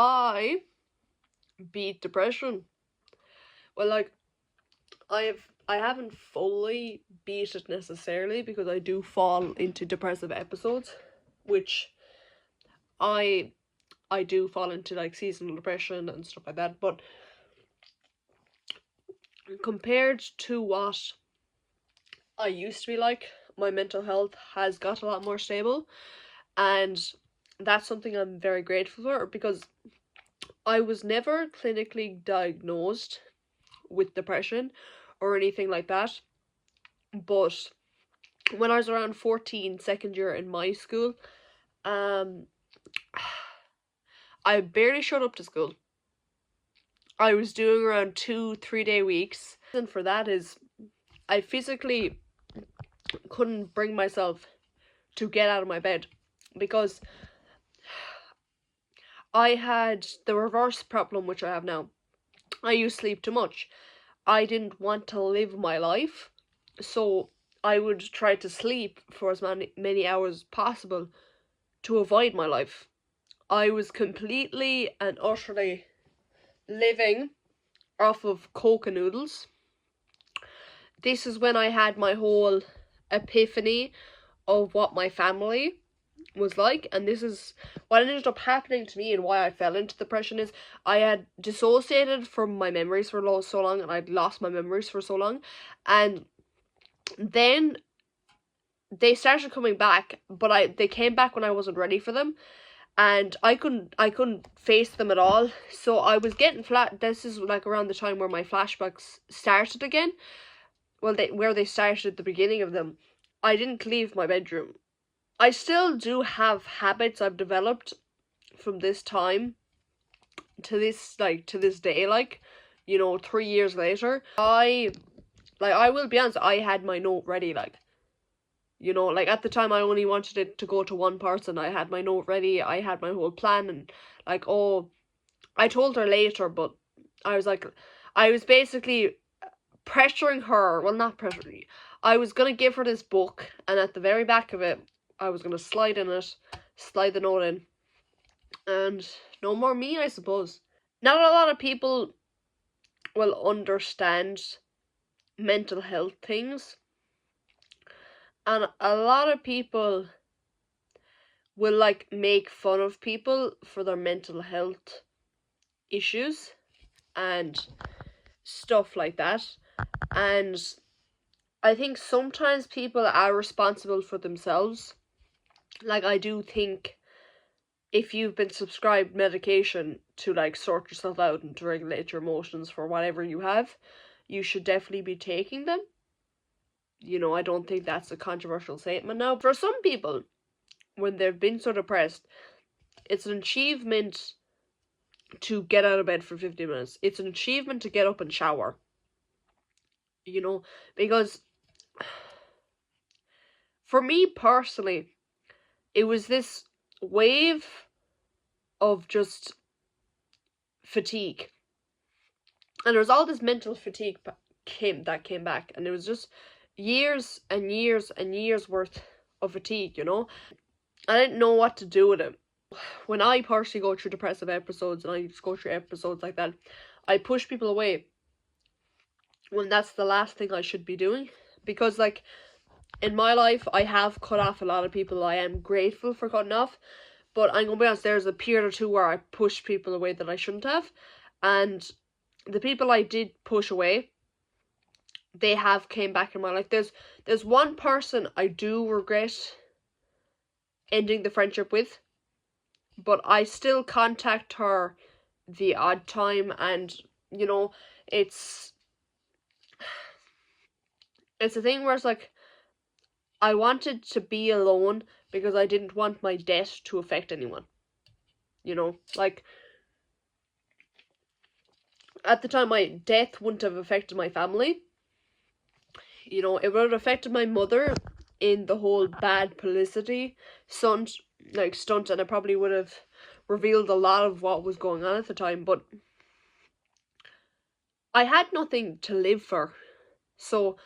I beat depression. Well, like, I haven't fully beat it necessarily because I do fall into depressive episodes, which I I do fall into like seasonal depression and stuff like that, but compared to what I used to be like, my mental health has got a lot more stable, and that's something I'm very grateful for because I was never clinically diagnosed with depression or anything like that, but when I was around 14, second year in my school, um I barely showed up to school. I was doing around 2-3 day weeks, and for that is I physically couldn't bring myself to get out of my bed because I had the reverse problem which I have now. I used to sleep too much. I didn't want to live my life, so I would try to sleep for as many hours as possible to avoid my life. I was completely and utterly living off of Coke and noodles. This is when I had my whole epiphany of what my family was like, and this is what ended up happening to me and why I fell into depression. Is I had dissociated from my memories for so long, and I'd lost my memories for so long, and then they started coming back, but they came back when I wasn't ready for them, and I couldn't face them at all. So I was getting flat. This is like around the time where my flashbacks started again. Well, where they started at the beginning of them. I didn't leave my bedroom. I still do have habits I've developed from this time to this day, 3 years later. I will be honest, I had my note ready, at the time I only wanted it to go to one person. I had my note ready, I had my whole plan, and I told her later, but I was basically pressuring her. Well, not pressuring. I was gonna give her this book, and at the very back of it, I was gonna slide the note in, and no more me, I suppose. Not a lot of people will understand mental health things, and a lot of people will make fun of people for their mental health issues and stuff like that. And I think sometimes people are responsible for themselves. I do think if you've been prescribed medication to sort yourself out and to regulate your emotions for whatever you have, you should definitely be taking them. I don't think that's a controversial statement. Now, for some people, when they've been so depressed, it's an achievement to get out of bed for 50 minutes. It's an achievement to get up and shower. Because for me personally, it was this wave of just fatigue. And there was all this mental fatigue that came back, and it was just years and years and years worth of fatigue, I didn't know what to do with it. When I personally go through depressive episodes, and I just go through episodes like that, I push people away when that's the last thing I should be doing. Because in my life, I have cut off a lot of people I am grateful for cutting off, but I'm gonna be honest, there's a period or two where I pushed people away that I shouldn't have, and the people I did push away, they have came back in my life. There's one person I do regret ending the friendship with, but I still contact her the odd time, and it's a thing where it's I wanted to be alone because I didn't want my death to affect anyone. At the time, my death wouldn't have affected my family. It would have affected my mother in the whole bad publicity stunt, and it probably would have revealed a lot of what was going on at the time, but I had nothing to live for. So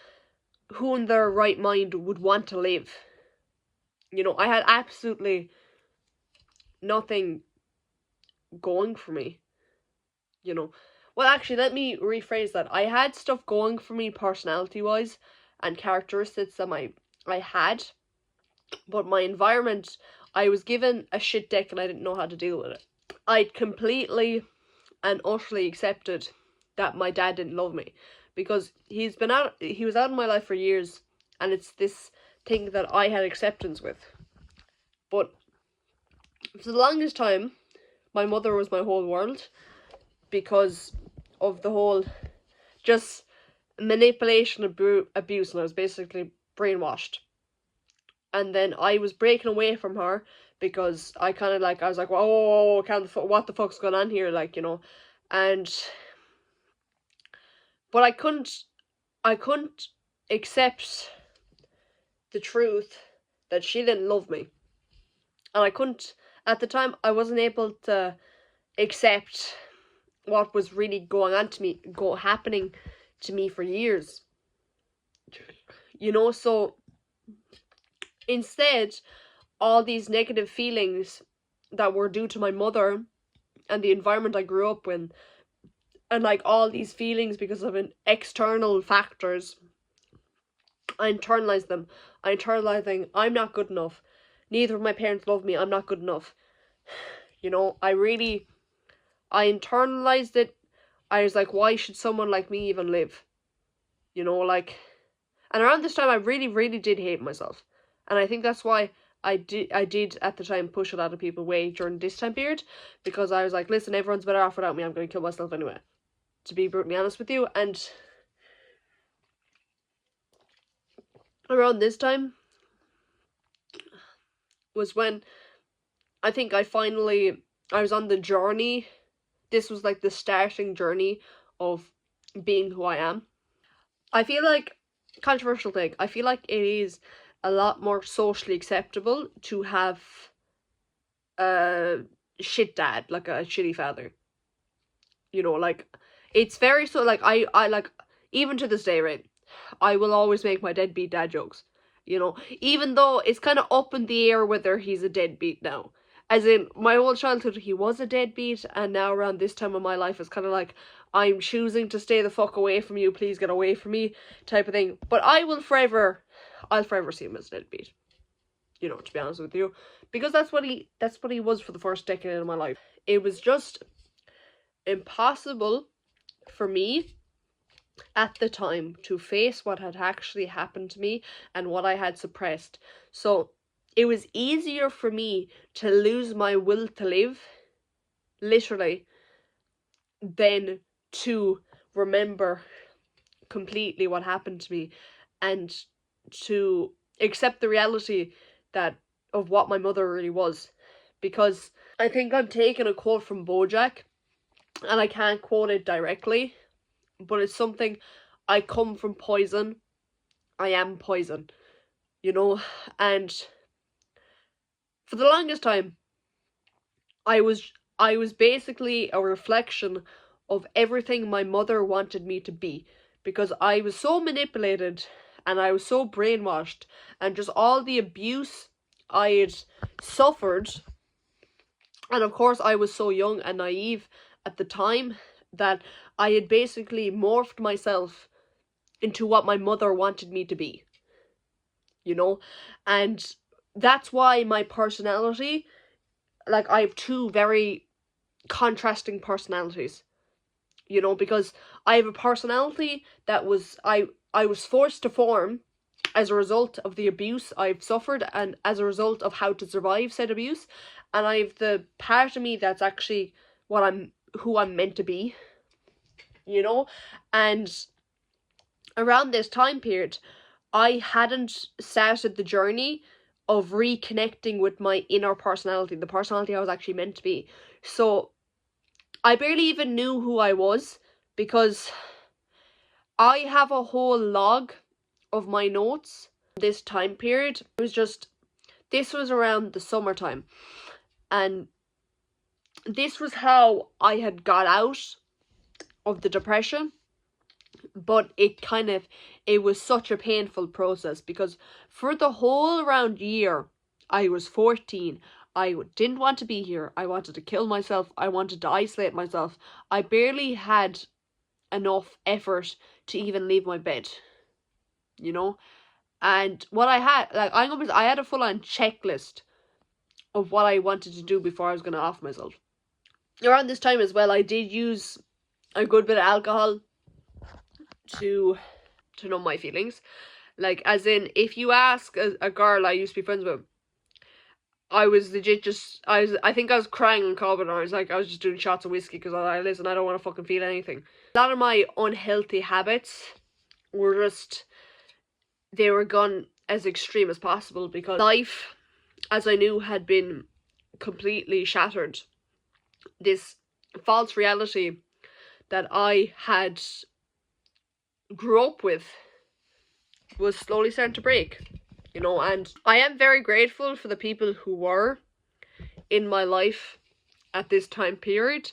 who in their right mind would want to live? I had absolutely nothing going for me, you know. Well, actually, let me rephrase that. I had stuff going for me personality wise and characteristics that I had, but my environment, I was given a shit deck and I didn't know how to deal with it. I'd completely and utterly accepted that my dad didn't love me because he was out of my life for years, and it's this thing that I had acceptance with. But for the longest time, my mother was my whole world because of the whole just manipulation, abuse, and I was basically brainwashed. And then I was breaking away from her because I kind of like, I was like, whoa, what the fuck's going on here, like, you know. And but I couldn't accept the truth that she didn't love me, and I couldn't, at the time I wasn't able to accept what was really going on to me, happening to me for years, you know. So instead, all these negative feelings that were due to my mother and the environment I grew up in, and like all these feelings because of an external factors, I internalized them. I internalized thinking, I'm not good enough. Neither of my parents love me. I'm not good enough. You know, I internalized it. I was like, why should someone like me even live? You know, like, and around this time I really, really did hate myself. And I think that's why I did at the time push a lot of people away during this time period, because I was like, listen, everyone's better off without me. I'm going to kill myself anyway, to be brutally honest with you. And around this time was when I think I was on the journey. This was like the starting journey of being who I am. I feel like, controversial thing, I feel like it is a lot more socially acceptable to have a shit dad, like a shitty father. You know, like, it's very, so, like, I like, even to this day, right, I will always make my deadbeat dad jokes, you know, even though it's kind of up in the air whether he's a deadbeat now. As in, my whole childhood, he was a deadbeat, and now around this time of my life, it's kind of like, I'm choosing to stay the fuck away from you, please get away from me, type of thing. But I'll forever see him as a deadbeat, you know, to be honest with you. Because that's what he was for the first decade of my life. It was just impossible for me at the time to face what had actually happened to me and what I had suppressed. So it was easier for me to lose my will to live, literally, than to remember completely what happened to me and to accept the reality that of what my mother really was. Because I think I'm taking a quote from BoJack, and I can't quote it directly, but it's something, I come from poison, I am poison, you know. And for the longest time, I was basically a reflection of everything my mother wanted me to be, because I was so manipulated and I was so brainwashed, and just all the abuse I had suffered. And of course, I was so young and naive at the time that I had basically morphed myself into what my mother wanted me to be, you know. And that's why my personality, like, I have two very contrasting personalities, you know, because I have a personality that I was forced to form as a result of the abuse I've suffered and as a result of how to survive said abuse. And I have the part of me that's actually who I'm meant to be, you know. And around this time period, I hadn't started the journey of reconnecting with my inner personality, the personality I was actually meant to be. So I barely even knew who I was, because I have a whole log of my notes this time period. This was around the summertime, and this was how I had got out of the depression. But it was such a painful process, because for the whole around year I was 14, I didn't want to be here. I wanted to kill myself. I wanted to isolate myself. I barely had enough effort to even leave my bed, you know? And what I had, like, I had a full-on checklist of what I wanted to do before I was going to off myself. Around this time as well, I did use a good bit of alcohol to numb my feelings. Like, as in, if you ask a girl I used to be friends with, I was legit just, I think I was crying on Corbin, or I was just doing shots of whiskey because listen, I don't want to fucking feel anything. A lot of my unhealthy habits were just, they were gone as extreme as possible because life, as I knew, had been completely shattered. This false reality that I had grew up with was slowly starting to break, you know, and I am very grateful for the people who were in my life at this time period,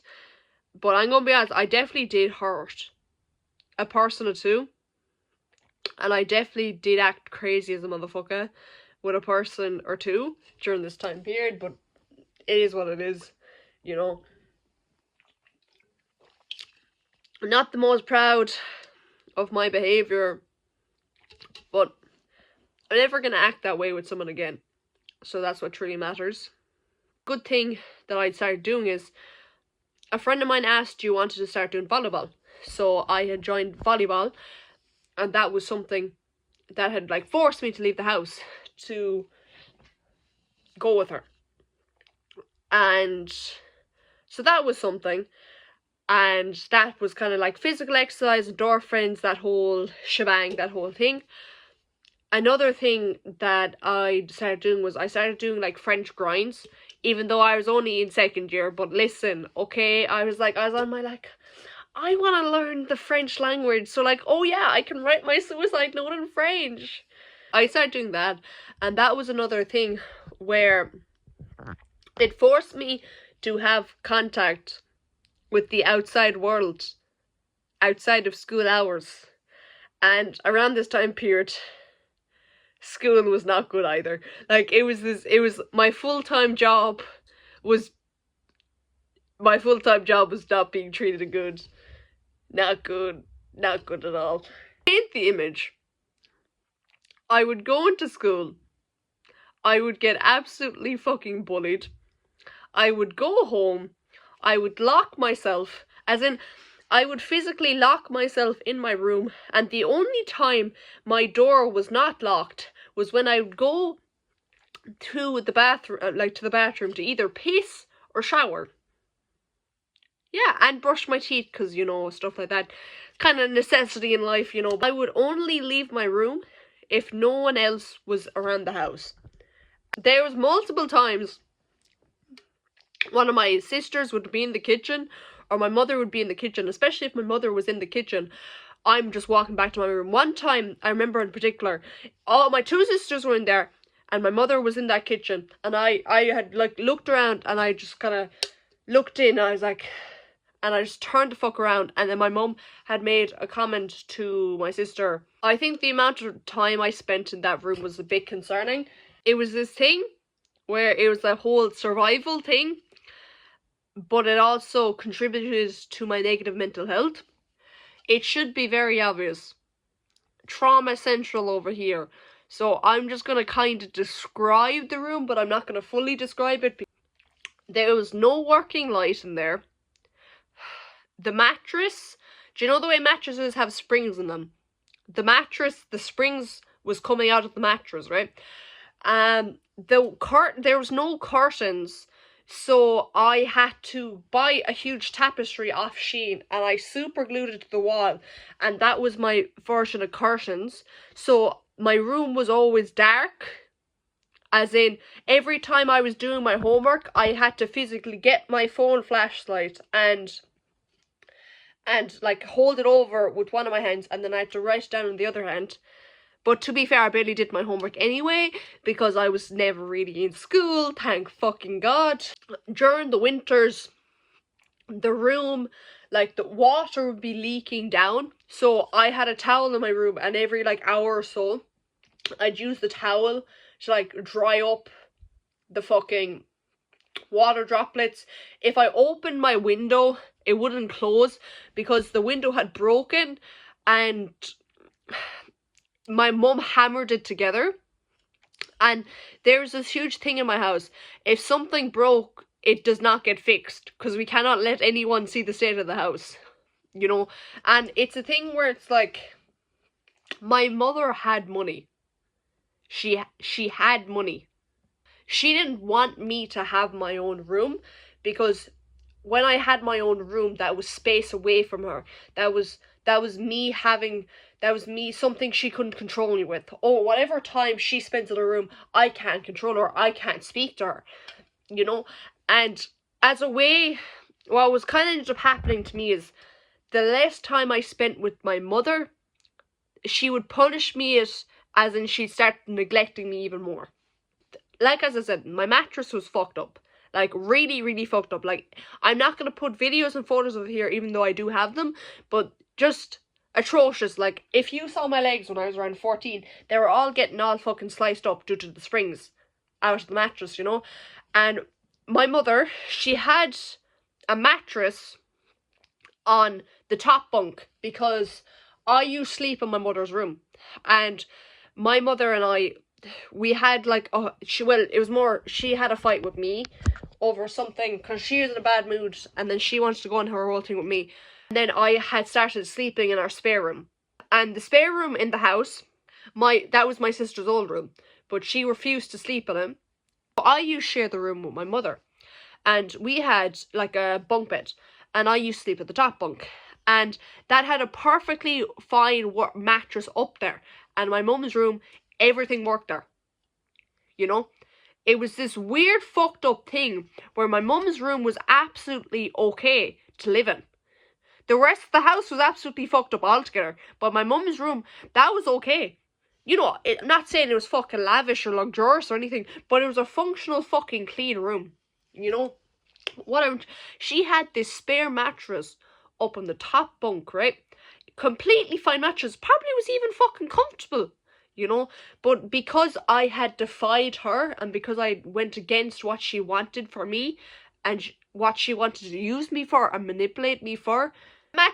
but I'm gonna be honest, I definitely did hurt a person or two, and I definitely did act crazy as a motherfucker with a person or two during this time period, but it is what it is, you know. I'm not the most proud of my behaviour, but I'm never going to act that way with someone again. So that's what truly matters. Good thing that I started doing is, a friend of mine asked, you wanted to start doing volleyball. So I had joined volleyball, and that was something that had like forced me to leave the house to go with her. And so that was something. And that was kind of like physical exercise, endorphins, that whole shebang, that whole thing. Another thing that I started doing was I started doing like French grinds, even though I was only in second year. But listen, okay, I was on my like, I want to learn the French language. So like, oh yeah, I can write my suicide note in French. I started doing that, and that was another thing where it forced me to have contact with the outside world, outside of school hours. And around this time period, school was not good either. Like, my full-time job was not being treated good. Not good at all. Paint the image. I would go into school, I would get absolutely fucking bullied, I would go home, I would lock myself, as in, I would physically lock myself in my room, and the only time my door was not locked was when I would go to the bathroom, to either piss or shower. Yeah, and brush my teeth, because, you know, stuff like that. Kind of necessity in life, you know. I would only leave my room if no one else was around the house. There was multiple times one of my sisters would be in the kitchen, or my mother would be in the kitchen, especially if my mother was in the kitchen. I'm just walking back to my room. One time, I remember in particular, all my two sisters were in there, and my mother was in that kitchen, and I had like looked around, and I just kind of looked in, and I was like, and I just turned the fuck around, and then my mum had made a comment to my sister. I think the amount of time I spent in that room was a bit concerning. It was this thing where it was a whole survival thing, but it also contributed to my negative mental health. It should be very obvious. Trauma central over here. So I'm just going to kind of describe the room, but I'm not going to fully describe it. There was no working light in there. The mattress, do you know the way mattresses have springs in them? The mattress, the springs was coming out of the mattress, right? There was no curtains, so I had to buy a huge tapestry off Shein, and I super glued it to the wall, and that was my version of curtains. So my room was always dark, as in every time I was doing my homework, I had to physically get my phone flashlight and like hold it over with one of my hands, and then I had to write down in the other hand. But to be fair, I barely did my homework anyway, because I was never really in school, thank fucking God. During the winters, the room, like, the water would be leaking down, so I had a towel in my room, and every like hour or so, I'd use the towel to like dry up the fucking water droplets. If I opened my window, it wouldn't close because the window had broken and my mum hammered it together. And there's this huge thing in my house. If something broke, it does not get fixed because we cannot let anyone see the state of the house, you know. And it's a thing where it's like, my mother had money. She had money. She didn't want me to have my own room because when I had my own room, that was space away from her. That was me having, that was me something she couldn't control me with. Oh, whatever time she spends in her room, I can't control her. I can't speak to her, you know. And as a way, what was kind of ended up happening to me is the less time I spent with my mother, she would punish me as in she'd start neglecting me even more. Like as I said, my mattress was fucked up. Like really, really fucked up. Like, I'm not going to put videos and photos of it here, even though I do have them, but just atrocious. Like, if you saw my legs when I was around 14, they were all getting all fucking sliced up due to the springs out of the mattress, you know. And my mother, she had a mattress on the top bunk because I used to sleep in my mother's room. And my mother and I, we had like, it was more, she had a fight with me over something because she was in a bad mood and then she wanted to go on her whole thing with me. And then I had started sleeping in our spare room. And the spare room in the house, that was my sister's old room, but she refused to sleep in it. But I used to share the room with my mother. And we had like a bunk bed and I used to sleep at the top bunk. And that had a perfectly fine mattress up there. And my mum's room, everything worked there. You know? It was this weird fucked up thing where my mum's room was absolutely okay to live in. The rest of the house was absolutely fucked up altogether. But my mum's room, that was okay. You know, I'm not saying it was fucking lavish or luxurious or anything, but it was a functional fucking clean room. You know? She had this spare mattress up on the top bunk, right? Completely fine mattress. Probably was even fucking comfortable, you know? But because I had defied her and because I went against what she wanted for me and what she wanted to use me for and manipulate me for, that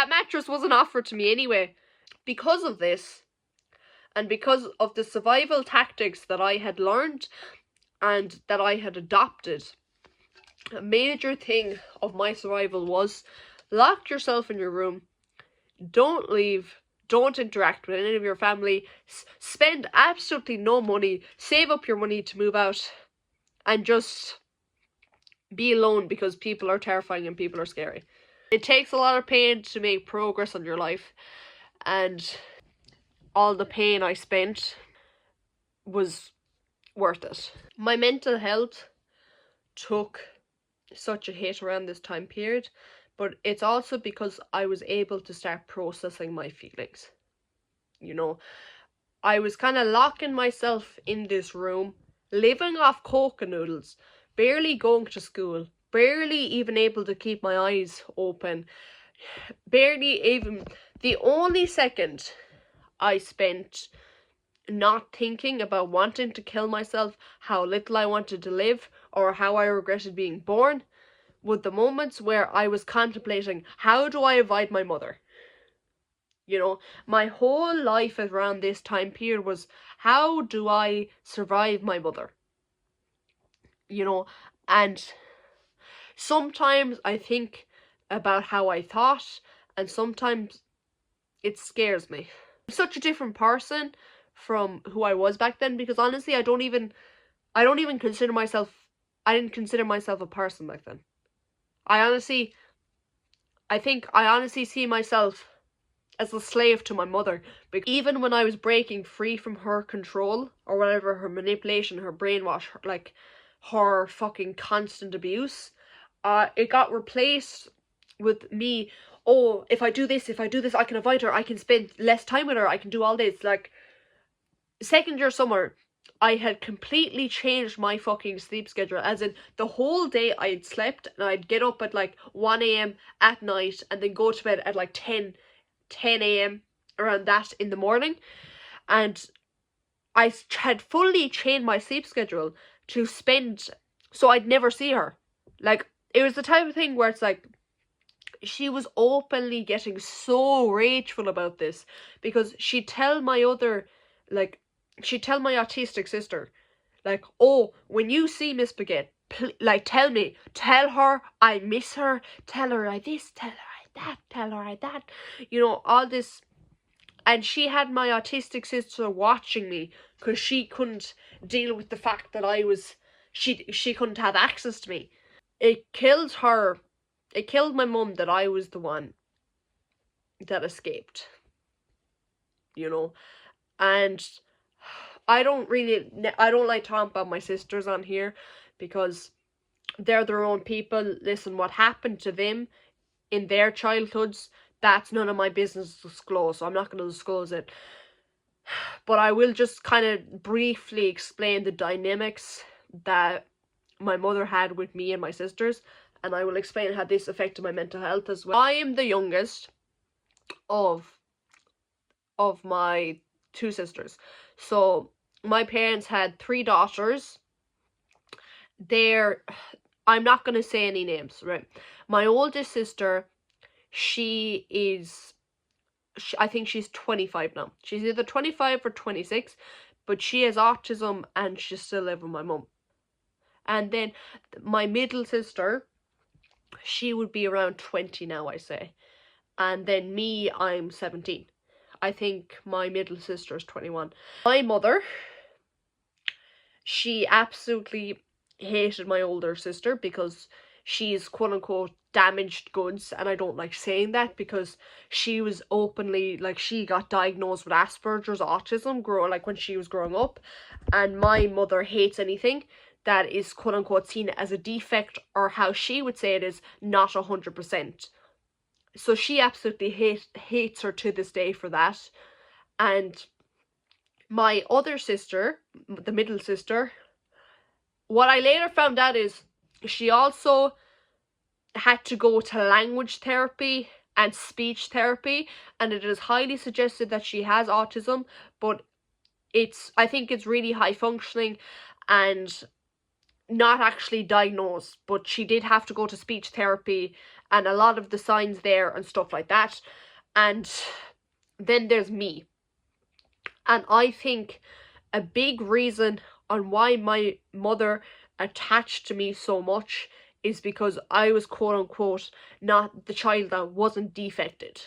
mattress wasn't offered to me anyway. Because of this, and because of the survival tactics that I had learned and that I had adopted, a major thing of my survival was lock yourself in your room, don't leave, don't interact with any of your family, spend absolutely no money, save up your money to move out, and just be alone because people are terrifying and people are scary. It takes a lot of pain to make progress on your life, and all the pain I spent was worth it. My mental health took such a hit around this time period, but it's also because I was able to start processing my feelings. You know, I was kind of locking myself in this room, living off Coke and noodles, barely going to school, barely even able to keep my eyes open, barely even, the only second I spent not thinking about wanting to kill myself, how little I wanted to live, or how I regretted being born, with the moments where I was contemplating, how do I avoid my mother? You know, my whole life around this time period was, how do I survive my mother? You know, and sometimes I think about how I thought, and sometimes it scares me. I'm such a different person from who I was back then, because honestly, I didn't consider myself a person back then. I honestly see myself as a slave to my mother. Because even when I was breaking free from her control, or whatever, her manipulation, her brainwash, her fucking constant abuse, it got replaced with me, oh, if I do this, I can avoid her, I can spend less time with her, I can do all this. Like, second year summer, I had completely changed my fucking sleep schedule, as in the whole day I had slept and I'd get up at like 1 a.m. at night and then go to bed at like 10 a.m. around that in the morning. And I had fully changed my sleep schedule to spend, so I'd never see her. Like, it was the type of thing where it's like, she was openly getting so rageful about this, because she'd tell my autistic sister, like, oh, when you see Miss Baguette, like, tell her I miss her, tell her I this, tell her I that, tell her I that, all this. And she had my autistic sister watching me, because she couldn't deal with the fact that she couldn't have access to me. It killed her. It killed my mum that I was the one that escaped. And I don't like talking about my sisters on here, because they're their own people. Listen, what happened to them in their childhoods, that's none of my business to disclose, so I'm not going to disclose it. But I will just kind of briefly explain the dynamics that my mother had with me and my sisters, and I will explain how this affected my mental health as well. I am the youngest of my two sisters. So my parents had 3 daughters. I'm not going to say any names, right? My oldest sister, I think she's 25 now. She's either 25 or 26, but she has autism and she's still living with my mum. And then my middle sister, she would be around 20 now, I say. And then me, I'm 17. I think my middle sister is 21. My mother, she absolutely hated my older sister because she's quote-unquote damaged goods, and I don't like saying that, because she was openly, like, she got diagnosed with Asperger's autism when she was growing up, and my mother hates anything that is quote-unquote seen as a defect, or how she would say it is not 100%. So she absolutely hates her to this day for that. And my other sister, the middle sister, what I later found out is she also had to go to language therapy and speech therapy, and it is highly suggested that she has autism, but I think it's really high functioning and not actually diagnosed, but she did have to go to speech therapy and a lot of the signs there and stuff like that. And then there's me. And I think a big reason on why my mother attached to me so much is because I was quote-unquote not the child that wasn't defected.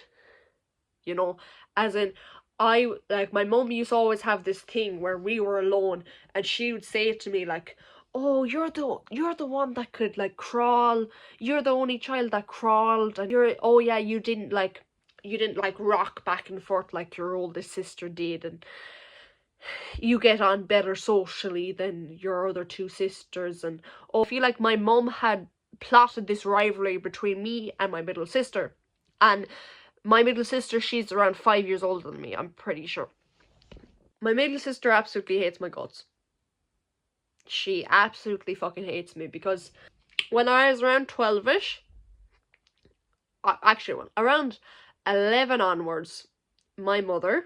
As in, my mum used to always have this thing where we were alone, and she would say to me, like, oh, you're the one that could, like, crawl, you're the only child that crawled, and you didn't rock back and forth like your oldest sister did, and you get on better socially than your other 2 sisters. And I feel like my mum had plotted this rivalry between me and my middle sister. And my middle sister, she's around 5 years older than me, I'm pretty sure. My middle sister absolutely hates my guts. She absolutely fucking hates me, because when I was around 12ish, around 11 onwards, my mother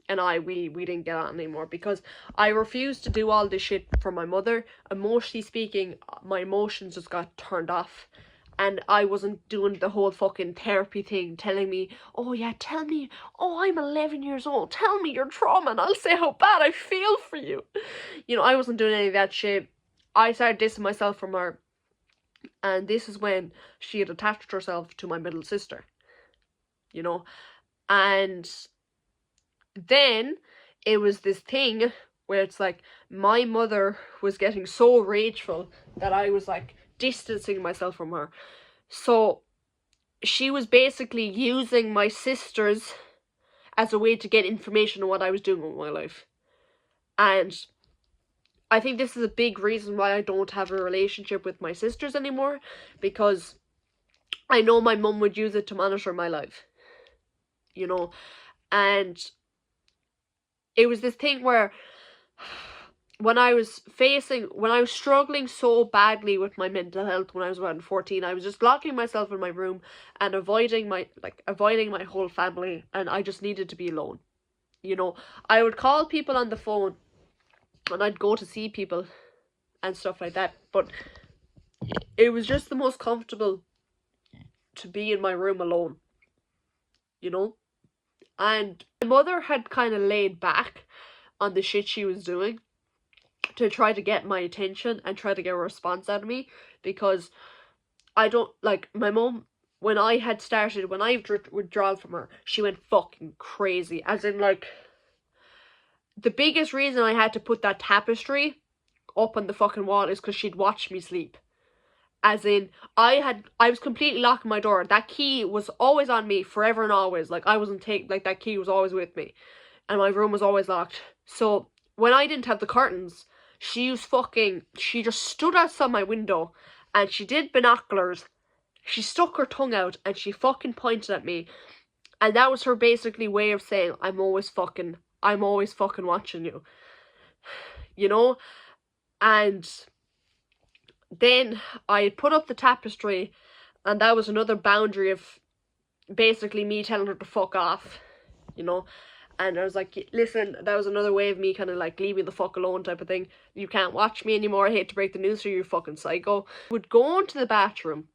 and we didn't get on anymore, because I refused to do all this shit for my mother. Emotionally speaking, my emotions just got turned off, and I wasn't doing the whole fucking therapy thing, telling me, oh yeah, tell me, oh, I'm 11 years old, tell me your trauma and I'll say how bad I feel for you. I wasn't doing any of that shit. I started dissing myself from her, and this is when she had attached herself to my middle sister. And then it was this thing where it's like my mother was getting so rageful that I was like distancing myself from her. So she was basically using my sisters as a way to get information on what I was doing with my life. And I think this is a big reason why I don't have a relationship with my sisters anymore, because I know my mum would use it to monitor my life. And it was this thing where when I was struggling so badly with my mental health when I was around 14, I was just locking myself in my room and avoiding my whole family, and I just needed to be alone. I would call people on the phone, and I'd go to see people, and stuff like that. But it was just the most comfortable to be in my room alone, you know? And my mother had kind of laid back on the shit she was doing to try to get my attention and try to get a response out of me, because I don't, like, my mom, when I withdrawal from her, she went fucking crazy. As in, like, the biggest reason I had to put that tapestry up on the fucking wall is because she'd watch me sleep. As in, I was completely locking my door. That key was always on me forever and always. Like, I wasn't like, that key was always with me. And my room was always locked. So, when I didn't have the curtains, she just stood outside my window and she did binoculars. She stuck her tongue out and she fucking pointed at me. And that was her basically way of saying, I'm always fucking watching you. You know? And then I had put up the tapestry, and that was another boundary of basically me telling her to fuck off, you know? And I was like, listen, that was another way of me kind of like, leave me the fuck alone type of thing. You can't watch me anymore. I hate to break the news to you, you fucking psycho. Would go into the bathroom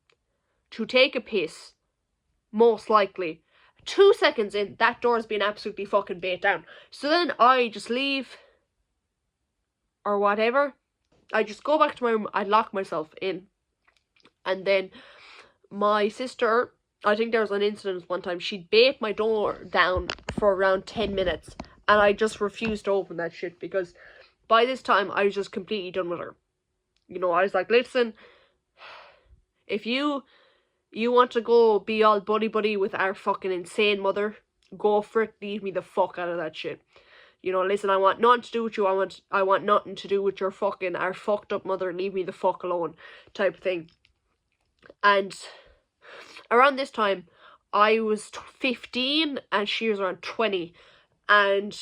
to take a piss, most likely. 2 seconds in, that door's been absolutely fucking bait down. So then I just leave, or whatever. I just go back to my room, I lock myself in. And then my sister, I think there was an incident one time, she'd bait my door down for around 10 minutes. And I just refused to open that shit, because by this time I was just completely done with her. You know, I was like, listen, if you want to go be all buddy with our fucking insane mother, go for it, leave me the fuck out of that shit. You know, listen, I want nothing to do with you, I want nothing to do with our fucked up mother, leave me the fuck alone, type of thing. And around this time, I was 15 and she was around 20. And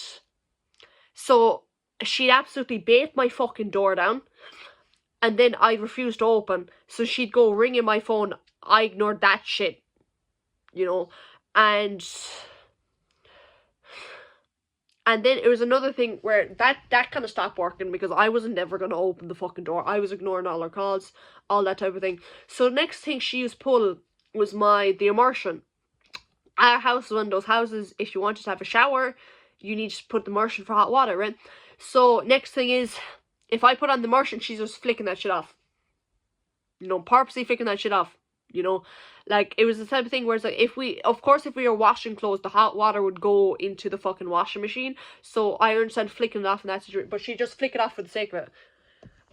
so she'd absolutely bait my fucking door down. And then I refused to open. So she'd go ringing my phone. I ignored that shit. You know. And then it was another thing where that kind of stopped working, because I wasn't never going to open the fucking door. I was ignoring all her calls, all that type of thing. So the next thing she used to pull was the immersion. Our house is one of those houses, if you wanted to have a shower, you need to put the immersion for hot water, right? So next thing is, if I put on the immersion, she's just flicking that shit off. You know, purposely flicking that shit off. You know, like, it was the type of thing where it's like, if we were washing clothes, the hot water would go into the fucking washing machine. So I understand flicking it off in that situation, but she just flick it off for the sake of it.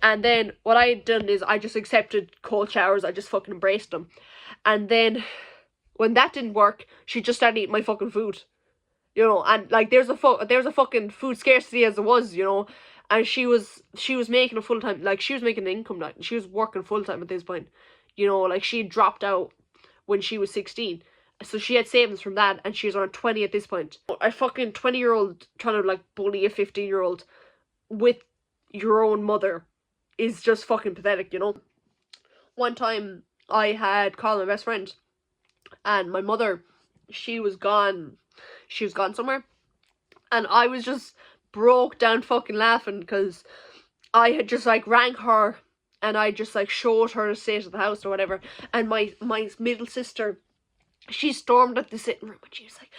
And then what I had done is I just accepted cold showers. I just fucking embraced them. And then when that didn't work, she just started eating my fucking food. You know, and like, there's a fucking food scarcity as it was, you know. And she was making a full-time, like, she was making an income, like, she was working full-time at this point. You know, like, she dropped out when she was 16. So she had savings from that, and she was around 20 at this point. A fucking 20-year-old trying to, like, bully a 15-year-old with your own mother is just fucking pathetic, you know? One time, I had called my best friend, and my mother, she was gone somewhere. And I was just broke down fucking laughing, because I had just, like, rang her, and I just, like, showed her the state of the house or whatever. And my middle sister, she stormed at the sitting room and she was like,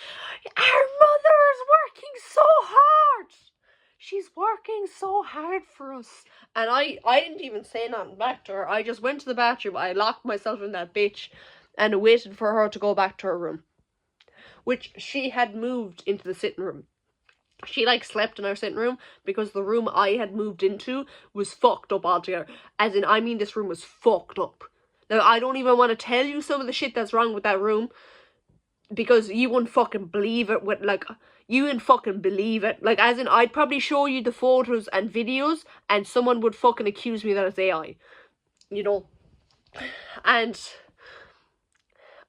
our mother is working so hard. She's working so hard for us. And I didn't even say nothing back to her. I just went to the bathroom, I locked myself in that bitch, and waited for her to go back to her room, which she had moved into the sitting room. She, like, slept in our sitting room because the room I had moved into was fucked up altogether. As in, I mean, this room was fucked up. Now, I don't even want to tell you some of the shit that's wrong with that room, because you wouldn't fucking believe it. You wouldn't fucking believe it. Like, as in, I'd probably show you the photos and videos, and someone would fucking accuse me that it's AI. You know? And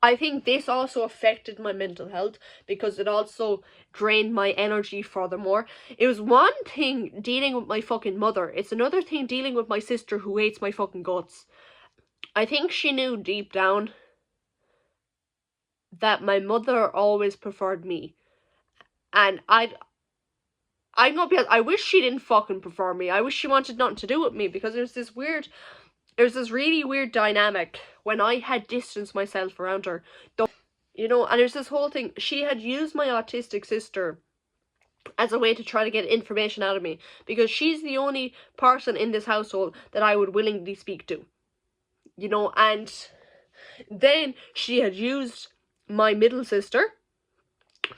I think this also affected my mental health, because it also drained my energy furthermore. It was one thing dealing with my fucking mother. It's another thing dealing with my sister, who hates my fucking guts. I think she knew deep down that my mother always preferred me. And I'm gonna be honest, I wish she didn't fucking prefer me. I wish she wanted nothing to do with me, because there's this really weird dynamic when I had distanced myself around her. You know, and there's this whole thing. She had used my autistic sister as a way to try to get information out of me, because she's the only person in this household that I would willingly speak to. You know, and then she had used my middle sister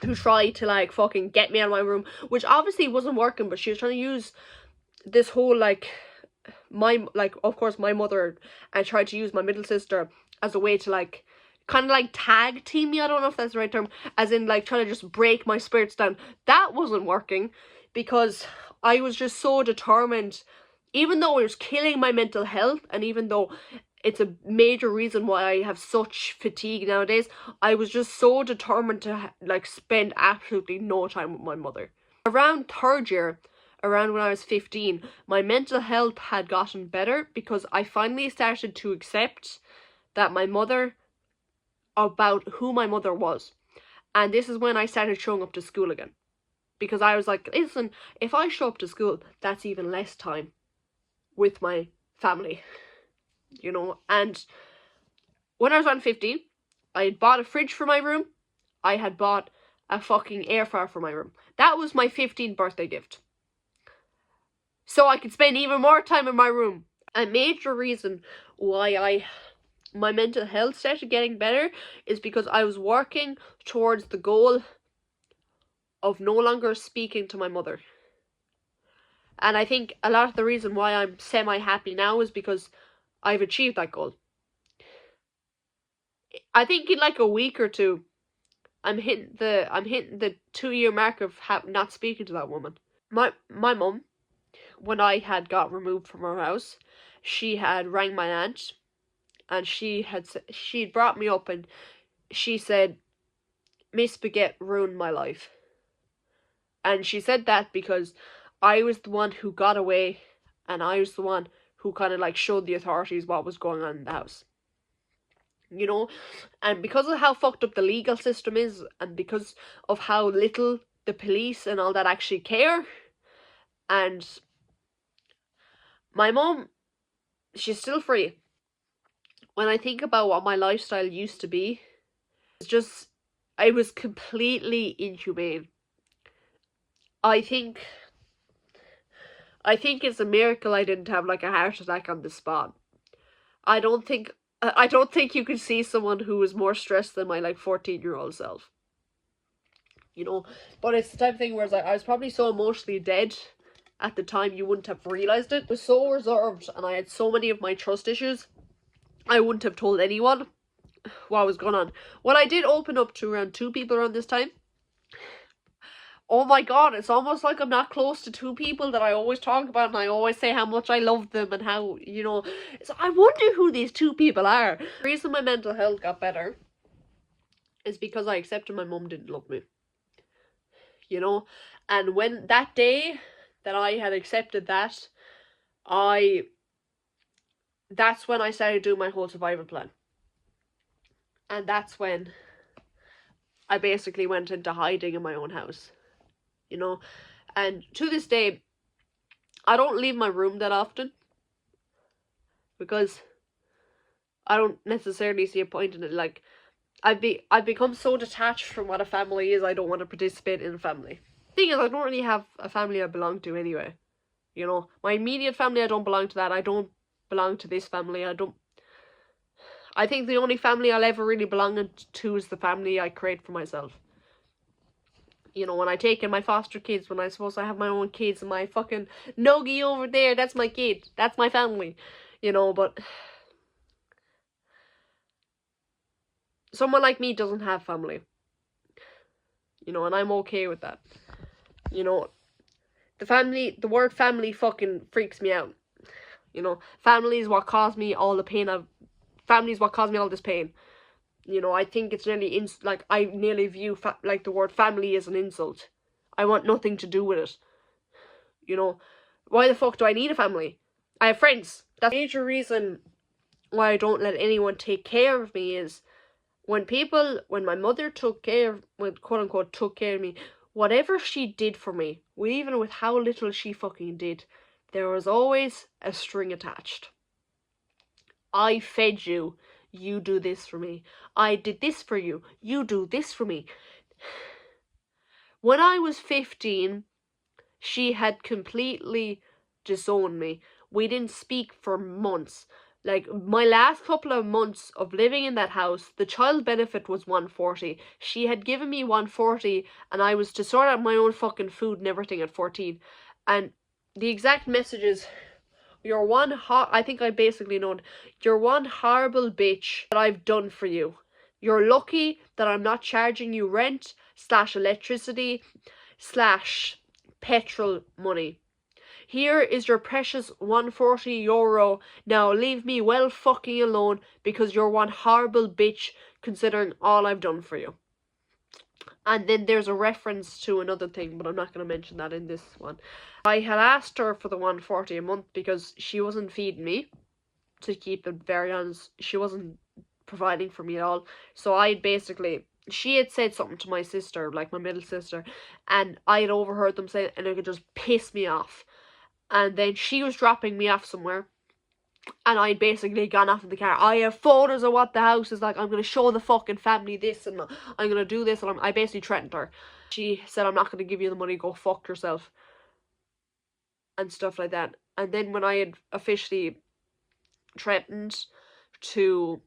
to try to, like, fucking get me out of my room, which obviously wasn't working, but she was trying to use this whole, like, of course, my mother, and tried to use my middle sister as a way to, like, kind of like tag team me. I don't know if that's the right term, as in, like, trying to just break my spirits down. That wasn't working, because I was just so determined, even though it was killing my mental health, and even though it's a major reason why I have such fatigue nowadays, I was just so determined to, like, spend absolutely no time with my mother. Around third year, around when I was 15, my mental health had gotten better, because I finally started to accept that about who my mother was. And this is when I started showing up to school again. Because I was like, listen, if I show up to school, that's even less time with my family. You know, and when I was around 15, I had bought a fridge for my room. I had bought a fucking air fryer for my room. That was my 15th birthday gift. So I could spend even more time in my room. A major reason why my mental health started getting better is because I was working towards the goal of no longer speaking to my mother. And I think a lot of the reason why I'm semi-happy now is because I've achieved that goal. I think in like a week or two, I'm hitting the 2-year mark of not speaking to that woman. My mum, when I had got removed from her house, she had rang my aunt, and she'd brought me up, and she said, Miss Baguette ruined my life. And she said that because I was the one who got away, and I was the one who kind of, like, showed the authorities what was going on in the house. You know? And because of how fucked up the legal system is, and because of how little the police and all that actually care, and my mom, she's still free. When I think about what my lifestyle used to be, it was completely inhumane. I think it's a miracle I didn't have, like, a heart attack on the spot. I don't think you could see someone who was more stressed than my, like, 14-year-old self. You know, but it's the type of thing where I was probably so emotionally dead at the time you wouldn't have realised it. I was so reserved, and I had so many of my trust issues, I wouldn't have told anyone what was going on. When I did open up to around 2 people around this time, oh my god, it's almost like I'm not close to 2 people that I always talk about, and I always say how much I love them and how, you know, so I wonder who these 2 people are. The reason my mental health got better is because I accepted my mum didn't love me. You know, and when that day that I had accepted that, that's when I started doing my whole survival plan. And that's when I basically went into hiding in my own house. You know, and to this day, I don't leave my room that often, because I don't necessarily see a point in it. Like, I've become so detached from what a family is, I don't want to participate in a family. Thing is, I don't really have a family I belong to anyway. You know, my immediate family, I don't belong to that. I don't belong to this family. I think the only family I'll ever really belong to is the family I create for myself. You know, when I take in my foster kids, when I suppose I have my own kids, and my fucking Nuggie over there, that's my kid. That's my family. You know, but someone like me doesn't have family. You know, and I'm okay with that. You know, the word family fucking freaks me out. You know, family is what caused me all the pain family is what caused me all this pain. You know, I think it's nearly, I nearly view, like, the word family as an insult. I want nothing to do with it. You know, why the fuck do I need a family? I have friends. That's the major reason why I don't let anyone take care of me is when my mother quote unquote took care of me, whatever she did for me even with how little she fucking did, there was always a string attached. I fed you, you do this for me. I did this for you, you do this for me. When I was 15, she had completely disowned me. We didn't speak for months. Like, my last couple of months of living in that house, the child benefit was 140. She had given me 140, and I was to sort out my own fucking food and everything at 14. And the exact message is, I think I basically know it. You're one horrible bitch that I've done for you. You're lucky that I'm not charging you rent / electricity / petrol money. Here is your precious €140. Now leave me well fucking alone, because you're one horrible bitch considering all I've done for you. And then there's a reference to another thing, but I'm not going to mention that in this one. I had asked her for the 140 a month because she wasn't feeding me. To keep it very honest, she wasn't providing for me at all. So she had said something to my sister, like my middle sister, and I had overheard them say it, and it could just piss me off. And then she was dropping me off somewhere, and I'd basically gone off in the car. I have photos of what the house is like. I'm going to show the fucking family this, and I'm going to do this. And I basically threatened her. She said, I'm not going to give you the money, go fuck yourself. And stuff like that. And then when I had officially threatened to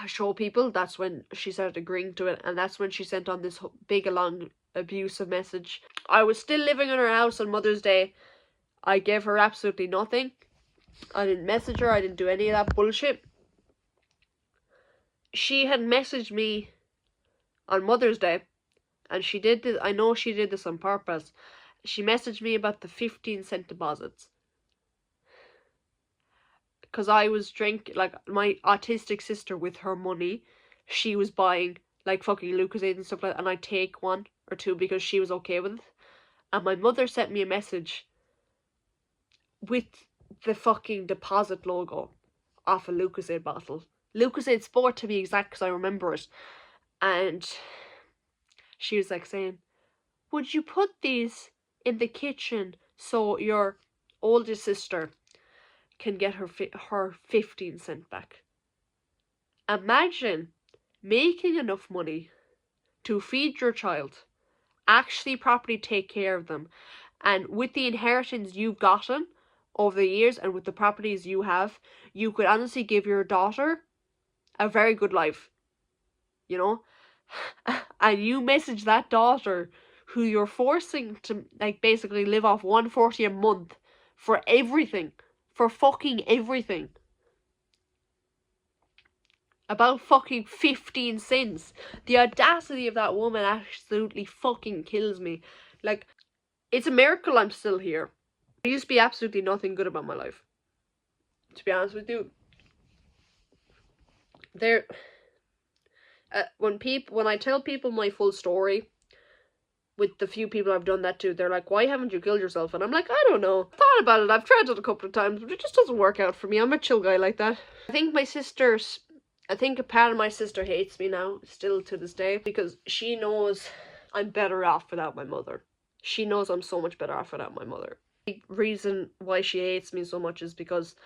show people, that's when she started agreeing to it. And that's when she sent on this big, long, abusive message. I was still living in her house on Mother's Day. I gave her absolutely nothing. I didn't message her. I didn't do any of that bullshit. She had messaged me on Mother's Day, and she did this. I know she did this on purpose. She messaged me about the 15-cent deposits. Because I was drinking, like, my autistic sister with her money, she was buying, like, fucking Lucozade and stuff like that, and I take 1 or 2 because she was okay with it. And my mother sent me a message with the fucking deposit logo off a Lucozade bottle. Lucozade Sport, to be exact, because I remember it. And she was like saying, would you put these in the kitchen so your oldest sister can get her 15 cent back? Imagine making enough money to feed your child, actually properly take care of them, and with the inheritance you've gotten over the years and with the properties you have, you could honestly give your daughter a very good life, you know? And you message that daughter who you're forcing to, like, basically live off 140 a month for everything, for fucking everything, about fucking 15 cents. The audacity of that woman absolutely fucking kills me. Like, it's a miracle I'm still here. There used to be absolutely nothing good about my life, to be honest with you. When I tell people my full story, with the few people I've done that to, they're like, why haven't you killed yourself? And I'm like, I don't know. I thought about it. I've tried it a couple of times, but it just doesn't work out for me. I'm a chill guy like that. I think a part of my sister hates me now, still to this day, because she knows I'm better off without my mother. She knows I'm so much better off without my mother. The reason why she hates me so much is because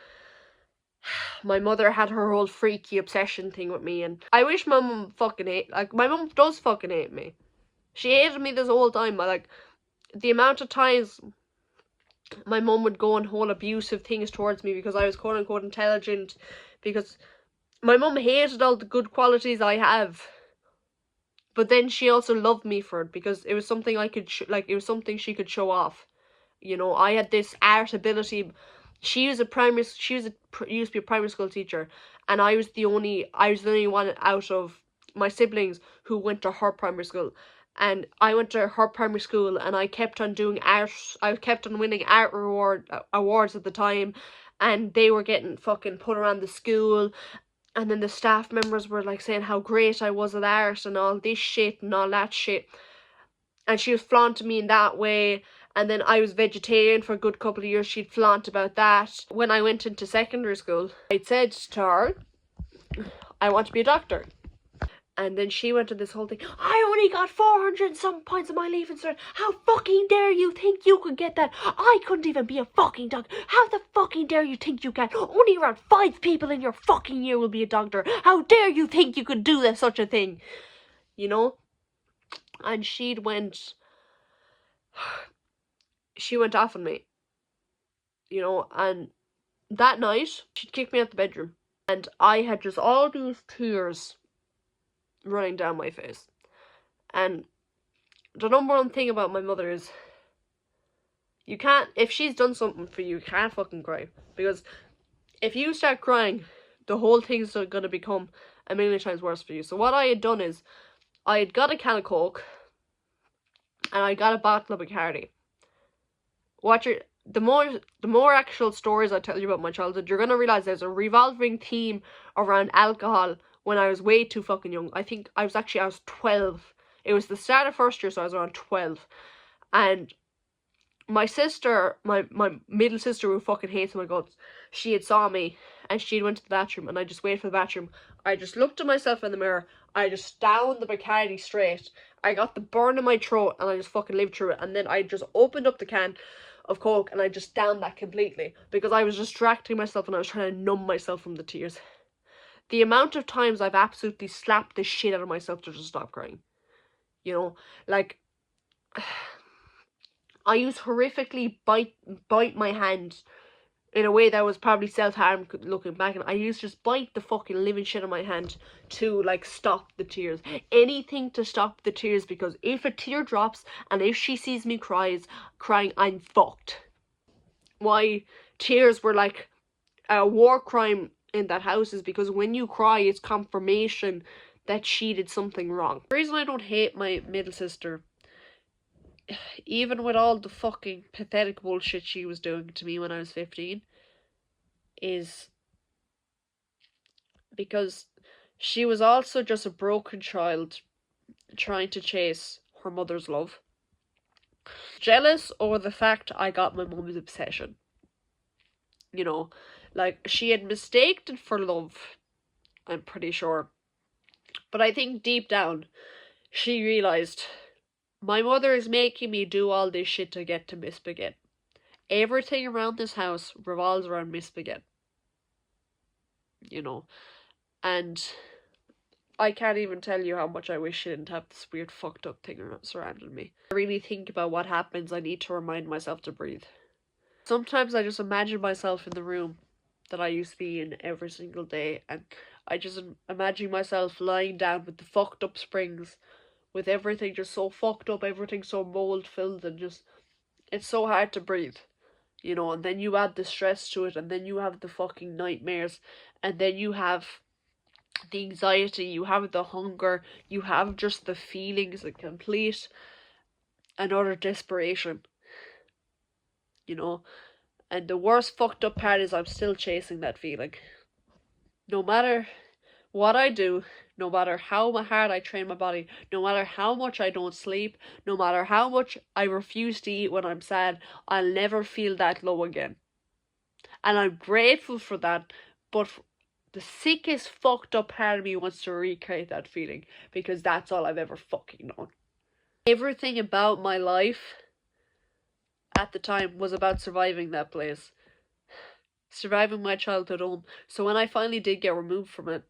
my mother had her whole freaky obsession thing with me, and I wish my mum fucking my mum does fucking hate me. She hated me this whole time. Like, the amount of times my mum would go on whole abusive things towards me because I was quote unquote intelligent, because my mum hated all the good qualities I have. But then she also loved me for it because it was something I could it was something she could show off. You know, I had this art ability. She used to be a primary school teacher, and I was the only one out of my siblings who went to her primary school. And I went to her primary school, and I kept on doing art. I kept on winning art awards at the time, and they were getting fucking put around the school. And then the staff members were like saying how great I was at art and all this shit and all that shit. And she was flaunting me in that way. And then I was vegetarian for a good couple of years. She'd flaunt about that. When I went into secondary school, I'd said to her, I want to be a doctor. And then she went to this whole thing. I only got 400 and some points on my Leaving Cert. How fucking dare you think you could get that? I couldn't even be a fucking doctor. How the fucking dare you think you can? Only around 5 people in your fucking year will be a doctor. How dare you think you could do such a thing? You know? And she went off on me. You know, and that night, she'd kicked me out the bedroom. And I had just all these tears running down my face. And the number one thing about my mother is, you can't, if she's done something for you, you can't fucking cry. Because if you start crying, the whole thing's going to become a million times worse for you. So what I had done is, I had got a can of Coke, and I got a bottle of Bacardi. The more actual stories I tell you about my childhood, you're going to realise there's a revolving theme around alcohol when I was way too fucking young. I think I was 12. It was the start of first year, so I was around 12. And my sister, my middle sister, who fucking hates my guts, she had saw me, and she went to the bathroom, and I just waited for the bathroom. I just looked at myself in the mirror, I just downed the Bacardi straight, I got the burn in my throat, and I just fucking lived through it. And then I just opened up the can of Coke, and I just downed that completely, because I was distracting myself, and I was trying to numb myself from the tears. The amount of times I've absolutely slapped the shit out of myself to just stop crying. You know, like, I used to horrifically bite my hand in a way that was probably self-harm looking back, and I used to just bite the fucking living shit on my hand to, like, stop the tears. Anything to stop the tears, because if a tear drops, and if she sees me crying, I'm fucked. Why tears were like a war crime in that house is because when you cry, it's confirmation that she did something wrong. The reason I don't hate my middle sister, even with all the fucking pathetic bullshit she was doing to me when I was 15, is because she was also just a broken child trying to chase her mother's love. Jealous over the fact I got my mum's obsession. You know, like, she had mistaken it for love, I'm pretty sure. But I think deep down, she realised, my mother is making me do all this shit to get to Miss Begin. Everything around this house revolves around Miss Begin. You know, and I can't even tell you how much I wish she didn't have this weird fucked up thing surrounding me. I really think about what happens, I need to remind myself to breathe. Sometimes I just imagine myself in the room that I used to be in every single day, and I just imagine myself lying down with the fucked up springs, with everything just so fucked up, everything so mold filled, and just, it's so hard to breathe, you know. And then you add the stress to it, and then you have the fucking nightmares, and then you have the anxiety, you have the hunger, you have just the feelings of complete and utter desperation, you know. And the worst fucked up part is I'm still chasing that feeling. No matter what I do, no matter how hard I train my body, no matter how much I don't sleep, no matter how much I refuse to eat when I'm sad, I'll never feel that low again. And I'm grateful for that, but the sickest fucked up part of me wants to recreate that feeling, because that's all I've ever fucking known. Everything about my life at the time was about surviving that place. Surviving my childhood home. So when I finally did get removed from it,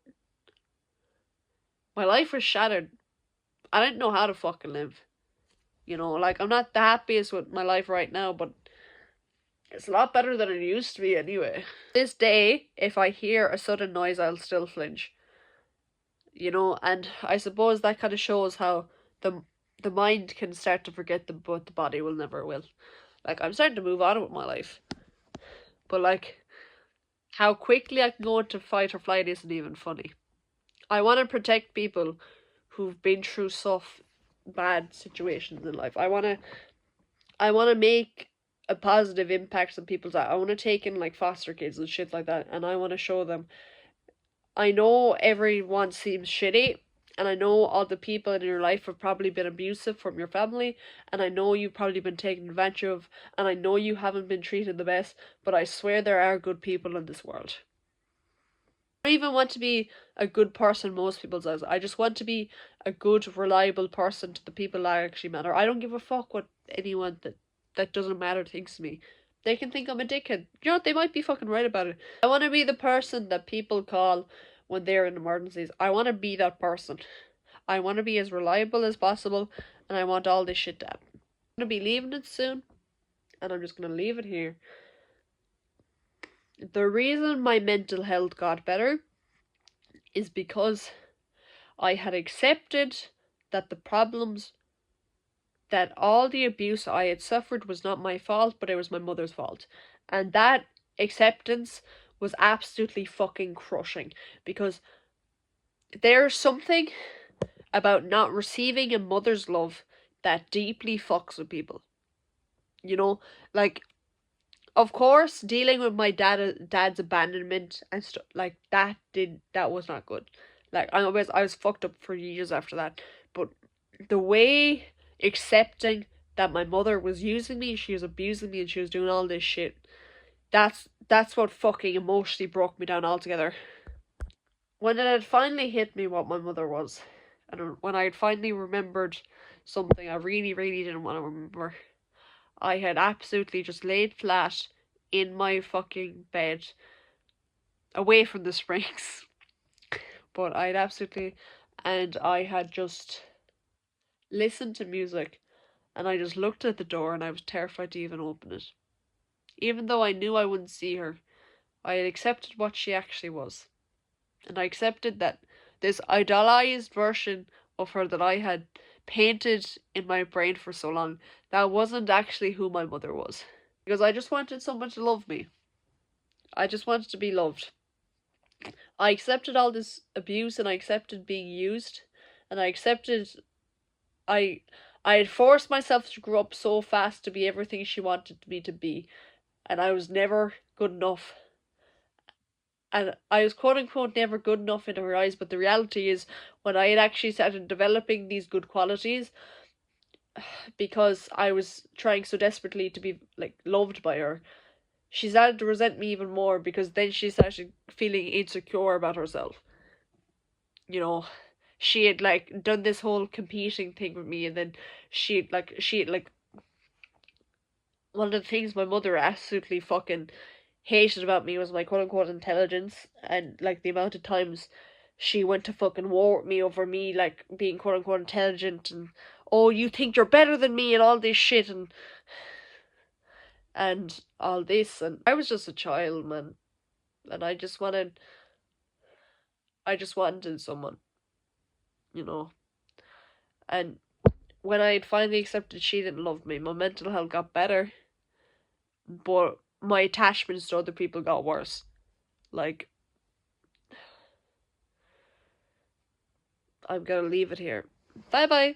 my life was shattered. I didn't know how to fucking live. You know, like, I'm not the happiest with my life right now, but it's a lot better than it used to be anyway. This day, if I hear a sudden noise, I'll still flinch. You know, and I suppose that kind of shows how the mind can start to forget but the body will never will. Like, I'm starting to move on with my life. But, like, how quickly I can go into fight or flight isn't even funny. I want to protect people who've been through bad situations in life. I want to make a positive impact on people's lives. I want to take in, like, foster kids and shit like that, and I want to show them. I know everyone seems shitty, and I know all the people in your life have probably been abusive from your family, and I know you've probably been taken advantage of, and I know you haven't been treated the best, but I swear there are good people in this world. I don't even want to be a good person most people's eyes. I just want to be a good, reliable person to the people that actually matter. I don't give a fuck what anyone that doesn't matter thinks of me. They can think I'm a dickhead. You know what? They might be fucking right about it. I want to be the person that people call when they're in emergencies. I want to be that person. I want to be as reliable as possible, and I want all this shit to happen. I'm going to be leaving it soon, and I'm just going to leave it here. The reason my mental health got better is because I had accepted that the problems, that all the abuse I had suffered was not my fault, but it was my mother's fault. And that acceptance was absolutely fucking crushing, because there's something about not receiving a mother's love that deeply fucks with people. You know, like, of course, dealing with my dad's abandonment and stuff like that was not good. Like, I was fucked up for years after that. But the way accepting that my mother was using me, she was abusing me, and she was doing all this shit, that's what fucking emotionally broke me down altogether. When it had finally hit me what my mother was, and when I had finally remembered something I really, really didn't want to remember, I had absolutely just laid flat in my fucking bed, away from the springs. But I had just listened to music, and I just looked at the door, and I was terrified to even open it. Even though I knew I wouldn't see her, I had accepted what she actually was. And I accepted that this idealized version of her that I had painted in my brain for so long, that wasn't actually who my mother was. Because I just wanted someone to love me. I just wanted to be loved. I accepted all this abuse, and I accepted being used, and I had forced myself to grow up so fast to be everything she wanted me to be, and I was never good enough. And I was quote unquote never good enough in her eyes, but the reality is, when I had actually started developing these good qualities, because I was trying so desperately to be like loved by her, she started to resent me even more, because then she started feeling insecure about herself. You know, she had like done this whole competing thing with me, and then she had one of the things my mother absolutely fucking hated about me was my quote unquote intelligence, and like the amount of times she went to fucking war with me over me like being quote unquote intelligent, and oh, you think you're better than me and all this shit, and all this. And I was just a child, man, and I just wanted someone, you know. And when I had finally accepted she didn't love me, my mental health got better, but my attachments to other people got worse. Like, I'm gonna leave it here. Bye bye.